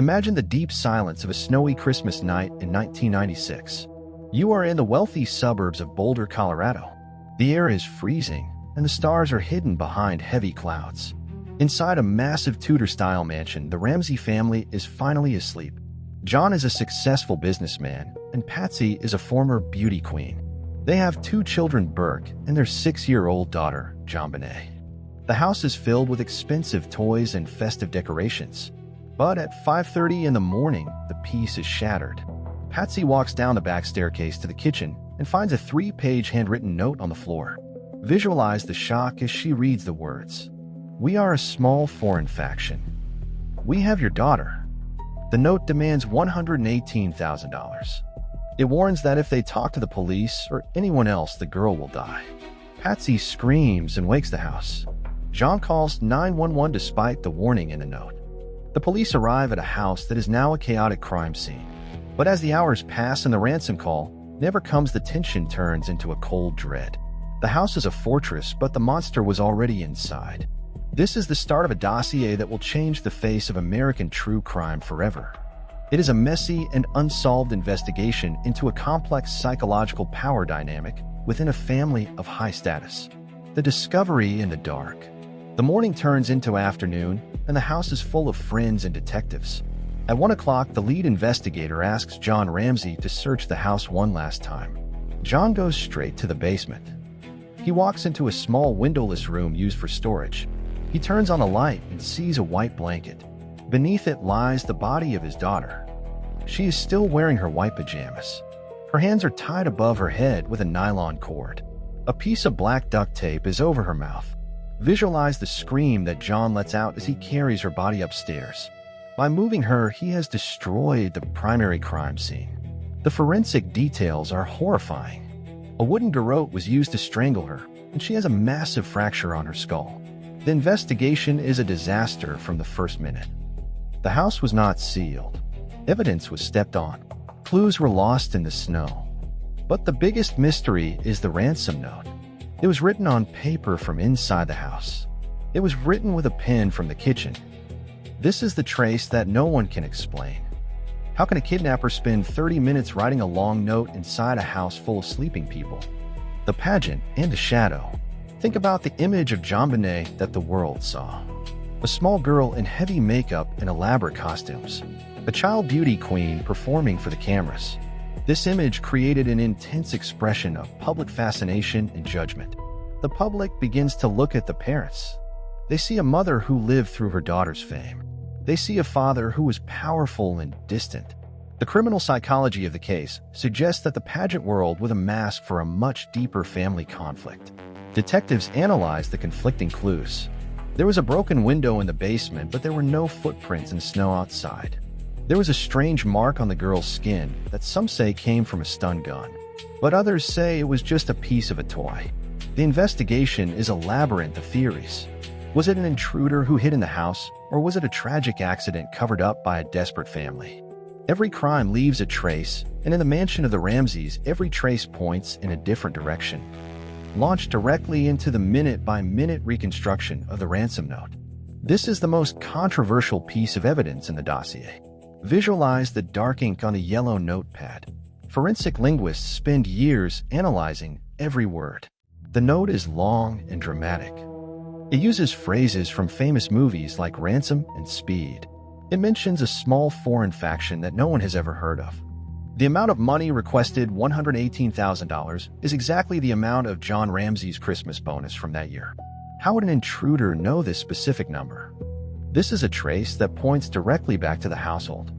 Imagine the deep silence of a snowy Christmas night in 1996. You are in the wealthy suburbs of Boulder, Colorado. The air is freezing, and the stars are hidden behind heavy clouds. Inside a massive Tudor-style mansion, the Ramsey family is finally asleep. John is a successful businessman, and Patsy is a former beauty queen. They have 2 children, Burke, and their 6-year-old daughter, JonBenet. The house is filled with expensive toys and festive decorations. But at 5:30 in the morning, the peace is shattered. Patsy walks down the back staircase to the kitchen and finds a 3-page handwritten note on the floor. Visualize the shock as she reads the words. "We are a small foreign faction. We have your daughter." The note demands $118,000. It warns that if they talk to the police or anyone else, the girl will die. Patsy screams and wakes the house. John calls 911 despite the warning in the note. The police arrive at a house that is now a chaotic crime scene. But as the hours pass and the ransom call never comes, the tension turns into a cold dread. The house is a fortress, but the monster was already inside. This is the start of a dossier that will change the face of American true crime forever. It is a messy and unsolved investigation into a complex psychological power dynamic within a family of high status. The discovery in the dark. The morning turns into afternoon, and the house is full of friends and detectives. At 1 o'clock, the lead investigator asks John Ramsey to search the house one last time. John goes straight to the basement. He walks into a small windowless room used for storage. He turns on a light and sees a white blanket. Beneath it lies the body of his daughter. She is still wearing her white pajamas. Her hands are tied above her head with a nylon cord. A piece of black duct tape is over her mouth. Visualize the scream that John lets out as he carries her body upstairs. By moving her, he has destroyed the primary crime scene. The forensic details are horrifying. A wooden garrote was used to strangle her, and she has a massive fracture on her skull. The investigation is a disaster from the first minute. The house was not sealed. Evidence was stepped on. Clues were lost in the snow. But the biggest mystery is the ransom note. It was written on paper from inside the house. It was written with a pen from the kitchen. This is the trace that no one can explain. How can a kidnapper spend 30 minutes writing a long note inside a house full of sleeping people? The pageant and the shadow. Think about the image of JonBenet that the world saw. A small girl in heavy makeup and elaborate costumes. A child beauty queen performing for the cameras. This image created an intense expression of public fascination and judgment. The public begins to look at the parents. They see a mother who lived through her daughter's fame. They see a father who was powerful and distant. The criminal psychology of the case suggests that the pageant world was a mask for a much deeper family conflict. Detectives analyzed the conflicting clues. There was a broken window in the basement, but there were no footprints in snow outside. There was a strange mark on the girl's skin that some say came from a stun gun, but others say it was just a piece of a toy. The investigation is a labyrinth of theories. Was it an intruder who hid in the house, or was it a tragic accident covered up by a desperate family? Every crime leaves a trace, and in the mansion of the Ramseys, every trace points in a different direction. Launch directly into the minute-by-minute reconstruction of the ransom note. This is the most controversial piece of evidence in the dossier. Visualize the dark ink on the yellow notepad. Forensic linguists spend years analyzing every word. The note is long and dramatic. It uses phrases from famous movies like Ransom and Speed. It mentions a small foreign faction that no one has ever heard of. The amount of money requested, $118,000, is exactly the amount of John Ramsey's Christmas bonus from that year. How would an intruder know this specific number? This is a trace that points directly back to the household.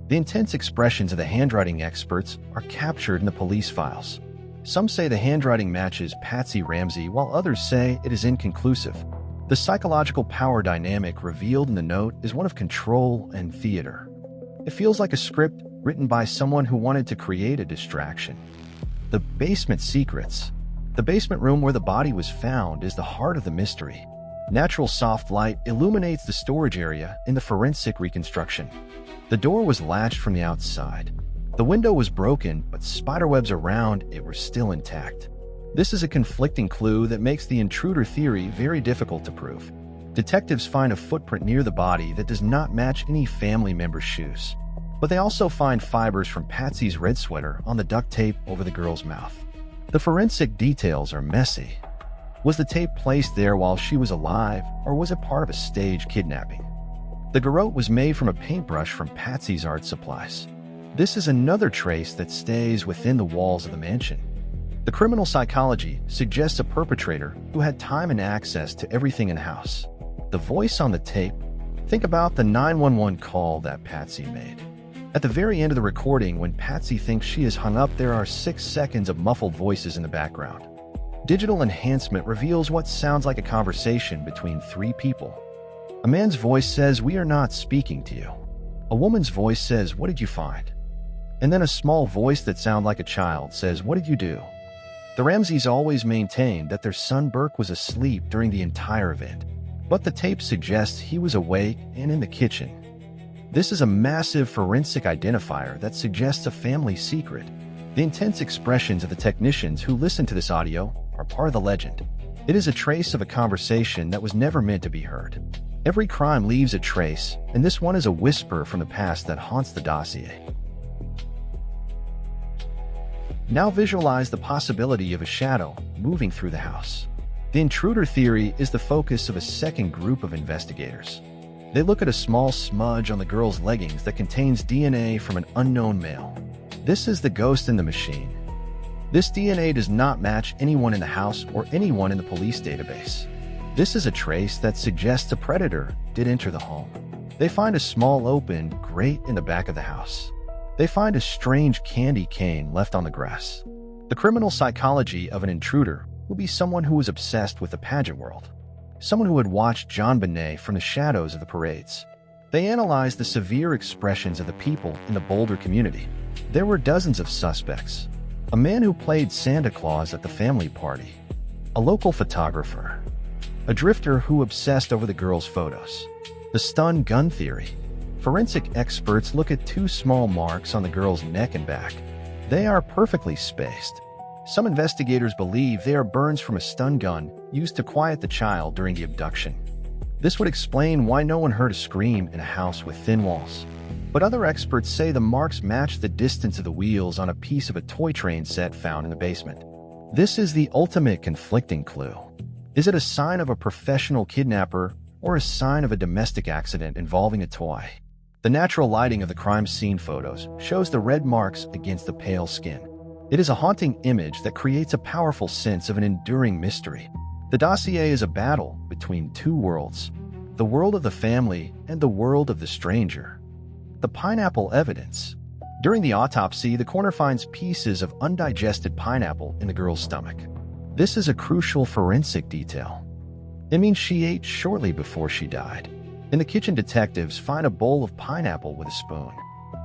The intense expressions of the handwriting experts are captured in the police files. Some say the handwriting matches Patsy Ramsey, while others say it is inconclusive. The psychological power dynamic revealed in the note is one of control and theater. It feels like a script written by someone who wanted to create a distraction. The basement secrets. The basement room where the body was found is the heart of the mystery. Natural soft light illuminates the storage area in the forensic reconstruction. The door was latched from the outside. The window was broken, but spiderwebs around it were still intact. This is a conflicting clue that makes the intruder theory very difficult to prove. Detectives find a footprint near the body that does not match any family member's shoes. But they also find fibers from Patsy's red sweater on the duct tape over the girl's mouth. The forensic details are messy. Was the tape placed there while she was alive, or was it part of a staged kidnapping? The garrote was made from a paintbrush from Patsy's art supplies. This is another trace that stays within the walls of the mansion. The criminal psychology suggests a perpetrator who had time and access to everything in the house. The voice on the tape, think about the 911 call that Patsy made. At the very end of the recording, when Patsy thinks she is hung up, there are 6 seconds of muffled voices in the background. Digital enhancement reveals what sounds like a conversation between 3 people. A man's voice says, "We are not speaking to you." A woman's voice says, "What did you find?" And then a small voice that sounds like a child says, "What did you do?" The Ramseys always maintained that their son Burke was asleep during the entire event, but the tape suggests he was awake and in the kitchen. This is a massive forensic identifier that suggests a family secret. The intense expressions of the technicians who listened to this audio are part of the legend. It is a trace of a conversation that was never meant to be heard. Every crime leaves a trace, and this one is a whisper from the past that haunts the dossier. Now visualize the possibility of a shadow moving through the house. The intruder theory is the focus of a second group of investigators. They look at a small smudge on the girl's leggings that contains DNA from an unknown male. This is the ghost in the machine. This DNA does not match anyone in the house or anyone in the police database. This is a trace that suggests a predator did enter the home. They find a small open grate in the back of the house. They find a strange candy cane left on the grass. The criminal psychology of an intruder will be someone who was obsessed with the pageant world. Someone who had watched John Bonet from the shadows of the parades. They analyzed the severe expressions of the people in the Boulder community. There were dozens of suspects. A man who played Santa Claus at the family party. A local photographer. A drifter who obsessed over the girl's photos. The stun gun theory. Forensic experts look at 2 small marks on the girl's neck and back. They are perfectly spaced. Some investigators believe they are burns from a stun gun used to quiet the child during the abduction. This would explain why no one heard a scream in a house with thin walls. But other experts say the marks match the distance of the wheels on a piece of a toy train set found in the basement. This is the ultimate conflicting clue. Is it a sign of a professional kidnapper or a sign of a domestic accident involving a toy? The natural lighting of the crime scene photos shows the red marks against the pale skin. It is a haunting image that creates a powerful sense of an enduring mystery. The dossier is a battle between 2 worlds, the world of the family and the world of the stranger. The pineapple evidence. During the autopsy, the coroner finds pieces of undigested pineapple in the girl's stomach. This is a crucial forensic detail. It means she ate shortly before she died. In the kitchen, detectives find a bowl of pineapple with a spoon.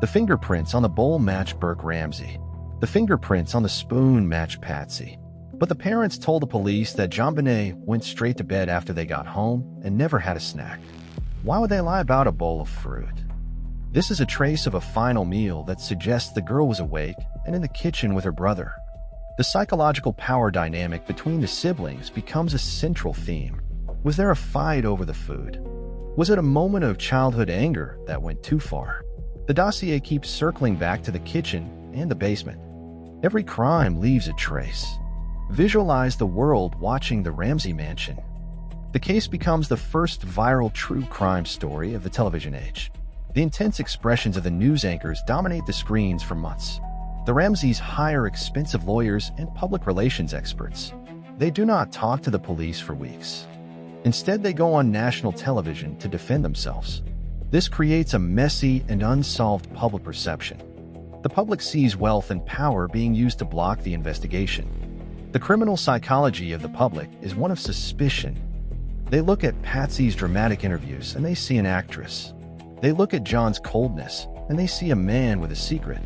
The fingerprints on the bowl match Burke Ramsey. The fingerprints on the spoon match Patsy. But the parents told the police that John Bonet went straight to bed after they got home and never had a snack. Why would they lie about a bowl of fruit? This is a trace of a final meal that suggests the girl was awake and in the kitchen with her brother. The psychological power dynamic between the siblings becomes a central theme. Was there a fight over the food? Was it a moment of childhood anger that went too far? The dossier keeps circling back to the kitchen and the basement. Every crime leaves a trace. Visualize the world watching the Ramsey mansion. The case becomes the first viral true crime story of the television age. The intense expressions of the news anchors dominate the screens for months. The Ramseys hire expensive lawyers and public relations experts. They do not talk to the police for weeks. Instead, they go on national television to defend themselves. This creates a messy and unsolved public perception. The public sees wealth and power being used to block the investigation. The criminal psychology of the public is one of suspicion. They look at Patsy's dramatic interviews and they see an actress. They look at John's coldness and they see a man with a secret.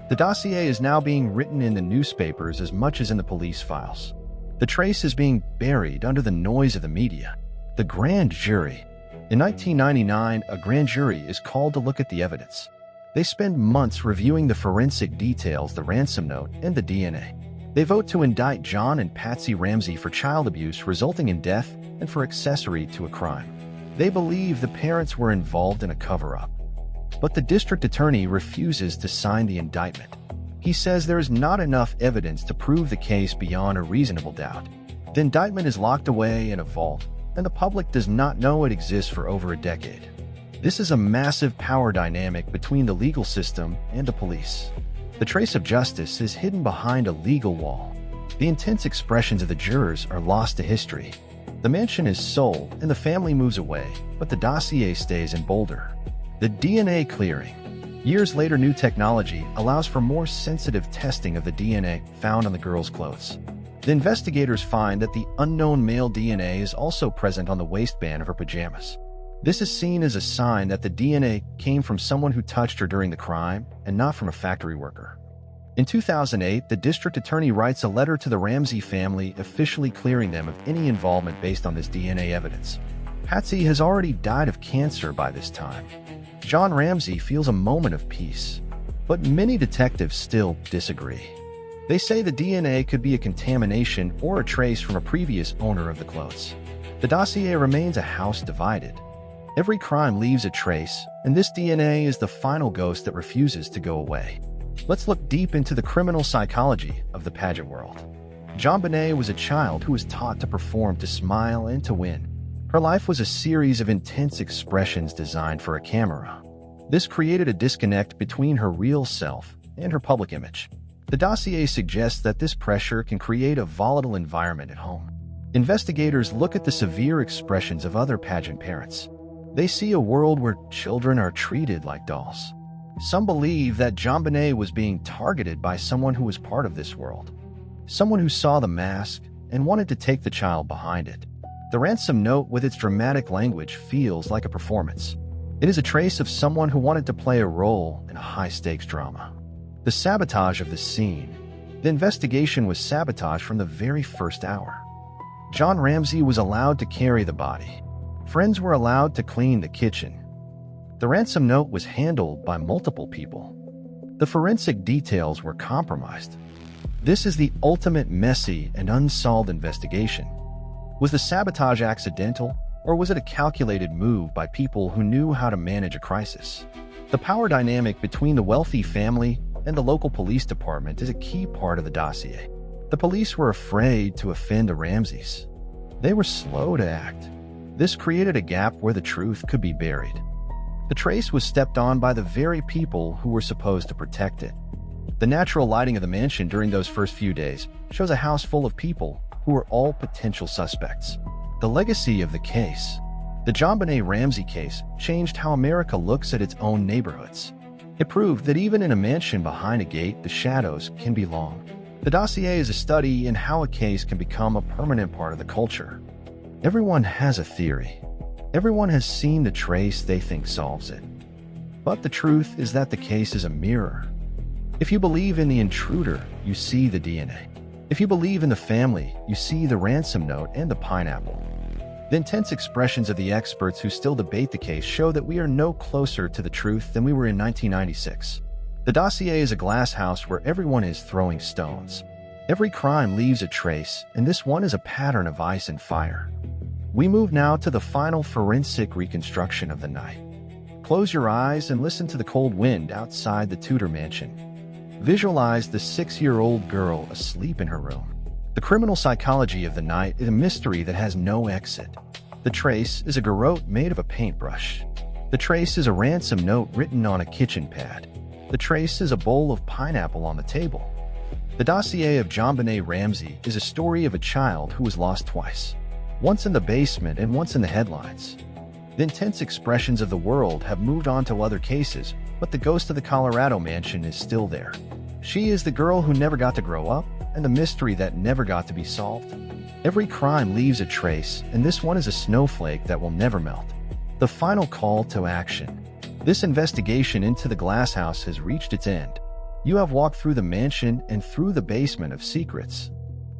The dossier is now being written in the newspapers as much as in the police files. The trace is being buried under the noise of the media. The grand jury. In 1999, a grand jury is called to look at the evidence. They spend months reviewing the forensic details, the ransom note, and the DNA. They vote to indict John and Patsy Ramsey for child abuse resulting in death and for accessory to a crime. They believe the parents were involved in a cover-up. But the district attorney refuses to sign the indictment. He says there is not enough evidence to prove the case beyond a reasonable doubt. The indictment is locked away in a vault, and the public does not know it exists for over a decade. This is a massive power dynamic between the legal system and the police. The trace of justice is hidden behind a legal wall. The intense expressions of the jurors are lost to history. The mansion is sold and the family moves away, but the dossier stays in Boulder. The DNA clearing. Years later, new technology allows for more sensitive testing of the DNA found on the girl's clothes. The investigators find that the unknown male DNA is also present on the waistband of her pajamas. This is seen as a sign that the DNA came from someone who touched her during the crime and not from a factory worker. In 2008, the district attorney writes a letter to the Ramsey family officially clearing them of any involvement based on this DNA evidence. Patsy has already died of cancer by this time. John Ramsey feels a moment of peace, but many detectives still disagree. They say the DNA could be a contamination or a trace from a previous owner of the clothes. The dossier remains a house divided. Every crime leaves a trace, and this DNA is the final ghost that refuses to go away. Let's look deep into the criminal psychology of the pageant world. JonBenet was a child who was taught to perform, to smile, and to win. Her life was a series of intense expressions designed for a camera. This created a disconnect between her real self and her public image. The dossier suggests that this pressure can create a volatile environment at home. Investigators look at the severe expressions of other pageant parents. They see a world where children are treated like dolls. Some believe that JonBenet was being targeted by someone who was part of this world. Someone who saw the mask and wanted to take the child behind it. The ransom note, with its dramatic language, feels like a performance. It is a trace of someone who wanted to play a role in a high-stakes drama. The sabotage of the scene. The investigation was sabotage from the very first hour. John Ramsey was allowed to carry the body. Friends were allowed to clean the kitchen. The ransom note was handled by multiple people. The forensic details were compromised. This is the ultimate messy and unsolved investigation. Was the sabotage accidental, or was it a calculated move by people who knew how to manage a crisis? The power dynamic between the wealthy family and the local police department is a key part of the dossier. The police were afraid to offend the Ramseys. They were slow to act. This created a gap where the truth could be buried. The trace was stepped on by the very people who were supposed to protect it. The natural lighting of the mansion during those first few days shows a house full of people who were all potential suspects. The legacy of the case. The JonBenet Ramsey case changed how America looks at its own neighborhoods. It proved that even in a mansion behind a gate, the shadows can be long. The dossier is a study in how a case can become a permanent part of the culture. Everyone has a theory. Everyone has seen the trace they think solves it. But the truth is that the case is a mirror. If you believe in the intruder, you see the DNA. If you believe in the family, you see the ransom note and the pineapple. The intense expressions of the experts who still debate the case show that we are no closer to the truth than we were in 1996. The dossier is a glass house where everyone is throwing stones. Every crime leaves a trace, and this one is a pattern of ice and fire. We move now to the final forensic reconstruction of the night. Close your eyes and listen to the cold wind outside the Tudor mansion. Visualize the 6-year-old girl asleep in her room. The criminal psychology of the night is a mystery that has no exit. The trace is a garrote made of a paintbrush. The trace is a ransom note written on a kitchen pad. The trace is a bowl of pineapple on the table. The dossier of JonBenet Ramsey is a story of a child who was lost twice. Once in the basement and once in the headlines. The intense expressions of the world have moved on to other cases, but the ghost of the Colorado mansion is still there. She is the girl who never got to grow up, and the mystery that never got to be solved. Every crime leaves a trace, and this one is a snowflake that will never melt. The final call to action. This investigation into the glass house has reached its end. You have walked through the mansion and through the basement of secrets.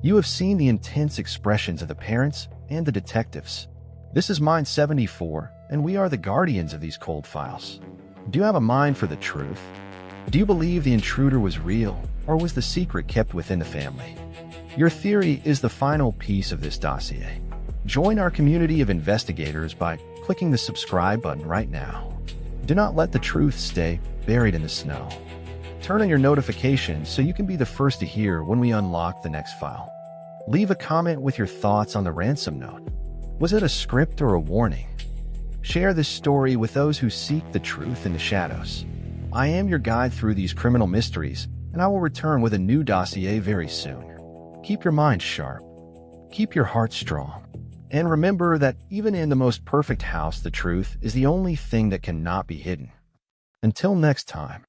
You have seen the intense expressions of the parents and the detectives. This is Mind 74, and we are the guardians of these cold files. Do you have a mind for the truth? Do you believe the intruder was real, or was the secret kept within the family? Your theory is the final piece of this dossier. Join our community of investigators by clicking the subscribe button right now. Do not let the truth stay buried in the snow. Turn on your notifications so you can be the first to hear when we unlock the next file. Leave a comment with your thoughts on the ransom note. Was it a script or a warning? Share this story with those who seek the truth in the shadows. I am your guide through these criminal mysteries, and I will return with a new dossier very soon. Keep your mind sharp. Keep your heart strong. And remember that even in the most perfect house, the truth is the only thing that cannot be hidden. Until next time.